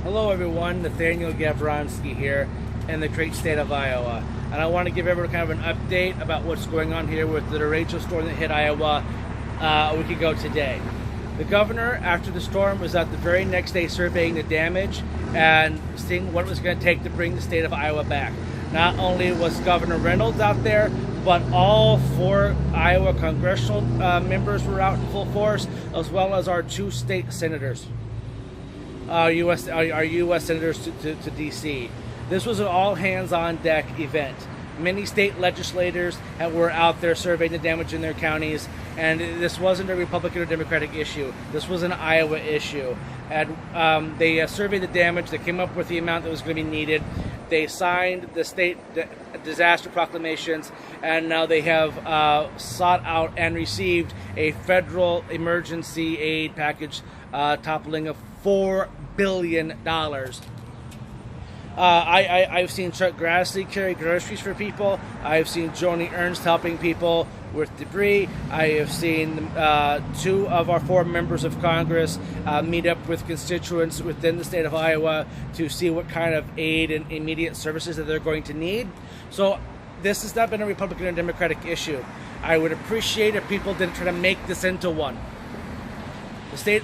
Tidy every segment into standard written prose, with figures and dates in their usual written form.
Hello everyone, Nathaniel Gavronsky here in the great state of Iowa. And I want to give everyone kind of an update about what's going on here with the Derecho storm that hit Iowa a week ago today. The governor, after the storm, was out the very next day surveying the damage and seeing what it was going to take to bring the state of Iowa back. Not only was Governor Reynolds out there, but all 4 Iowa congressional members were out in full force, as well as our 2 state senators. Our U.S. senators to D.C. This was an all-hands-on-deck event. Many state legislators were out there surveying the damage in their counties, and this wasn't a Republican or Democratic issue. This was an Iowa issue. And they surveyed the damage. They came up with the amount that was going to be needed. They signed the state disaster proclamations, and now they have sought out and received a federal emergency aid package toppling of $4 billion. I've seen Chuck Grassley carry groceries for people. I've seen Joni Ernst helping people with debris. I have seen 2 of our 4 members of Congress meet up with constituents within the state of Iowa to see what kind of aid and immediate services that they're going to need. So this has not been a Republican or Democratic issue. I would appreciate if people didn't try to make this into one.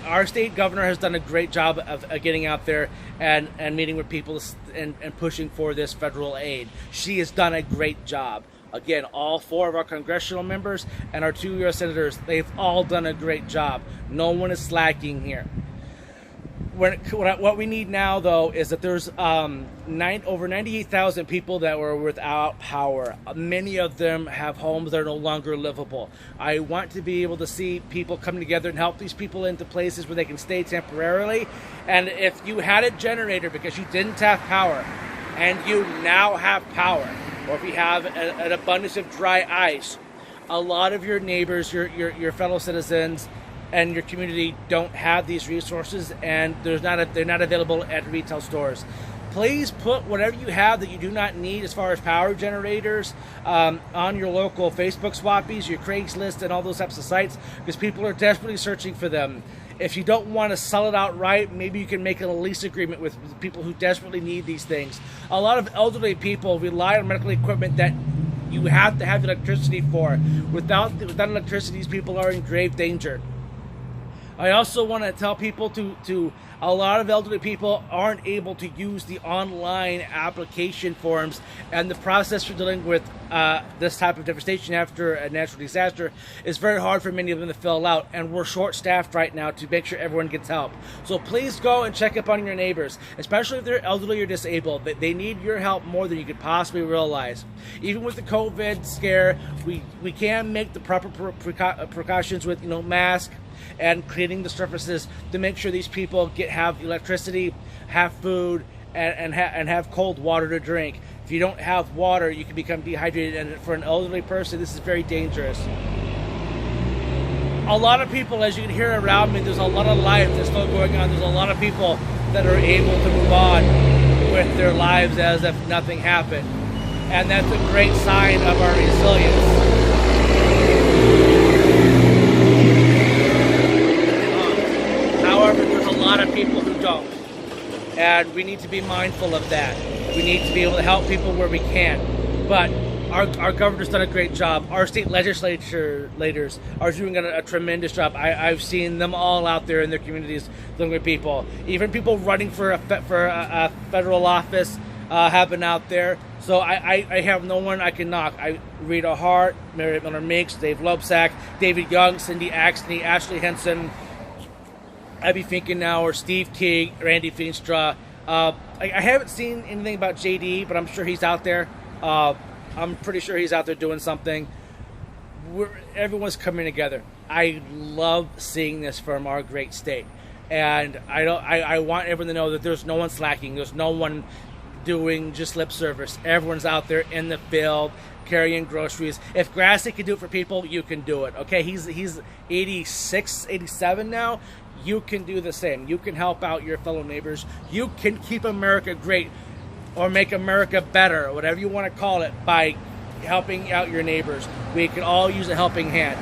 Our state governor has done a great job of getting out there and meeting with people and pushing for this federal aid. She has done a great job. Again, all 4 of our congressional members and our 2 U.S. senators, they've all done a great job. No one is slacking here. What we need now, though, is that there's over 98,000 people that were without power. Many of them have homes that are no longer livable. I want to be able to see people come together and help these people into places where they can stay temporarily. And if you had a generator because you didn't have power, and you now have power, or if you have an abundance of dry ice, a lot of your neighbors, your fellow citizens, and your community don't have these resources, and they're not available at retail stores. Please put whatever you have that you do not need as far as power generators on your local Facebook swappies, your Craigslist, and all those types of sites, because people are desperately searching for them. If you don't want to sell it outright, maybe you can make a lease agreement with people who desperately need these things. A lot of elderly people rely on medical equipment that you have to have electricity for. Without electricity, these people are in grave danger. I also want to tell people to a lot of elderly people aren't able to use the online application forms, and the process for dealing with this type of devastation after a natural disaster is very hard for many of them to fill out, and we're short-staffed right now to make sure everyone gets help. So please go and check up on your neighbors, especially if they're elderly or disabled. They need your help more than you could possibly realize. Even with the COVID scare, we can make the proper precautions with masks and cleaning the surfaces to make sure these people have electricity, have food, and have cold water to drink. If you don't have water, you can become dehydrated, and for an elderly person, this is very dangerous. A lot of people, as you can hear around me, there's a lot of life that's still going on. There's a lot of people that are able to move on with their lives as if nothing happened. And that's a great sign of our resilience. However, there's a lot of people who don't, and we need to be mindful of that. We need to be able to help people where we can, but our governor's done a great job. Our state legislators are doing a tremendous job. I've seen them all out there in their communities dealing with people. Even people running for a federal office have been out there. So I have no one I can knock. Rita Hart, Mary Miller Meeks, Dave Loebsack, David Young, Cindy Axney, Ashley Henson, Abby Finkenauer, Steve Teague, Randy Feenstra. I haven't seen anything about JD, but I'm sure he's out there. I'm pretty sure he's out there doing something. Everyone's coming together. I love seeing this from our great state, and I want everyone to know that there's no one slacking. There's no one doing just lip service. Everyone's out there in the field carrying groceries. If Grassley can do it for people, you can do it. Okay, he's 86, 87 now. You can do the same. You can help out your fellow neighbors. You can keep America great, or make America better, whatever you want to call it, by helping out your neighbors. We can all use a helping hand.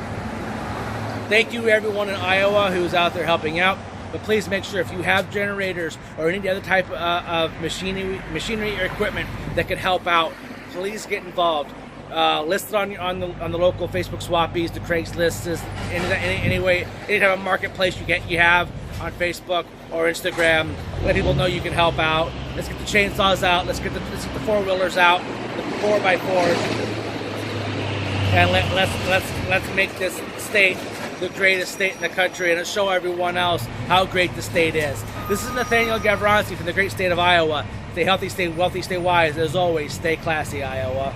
Thank you everyone in Iowa who's out there helping out. But please make sure, if you have generators or any other type of machinery or equipment that can help out, please get involved. List it on the local Facebook swappies, the Craigslist, any way, any type of marketplace you have on Facebook or Instagram. Let people know you can help out. Let's get the chainsaws out. Let's get the four-wheelers out, the 4x4s, and let's make this state the greatest state in the country, and show everyone else how great the state is. This is Nathaniel Gavronski from the great state of Iowa. Stay healthy, stay wealthy, stay wise. As always, stay classy, Iowa.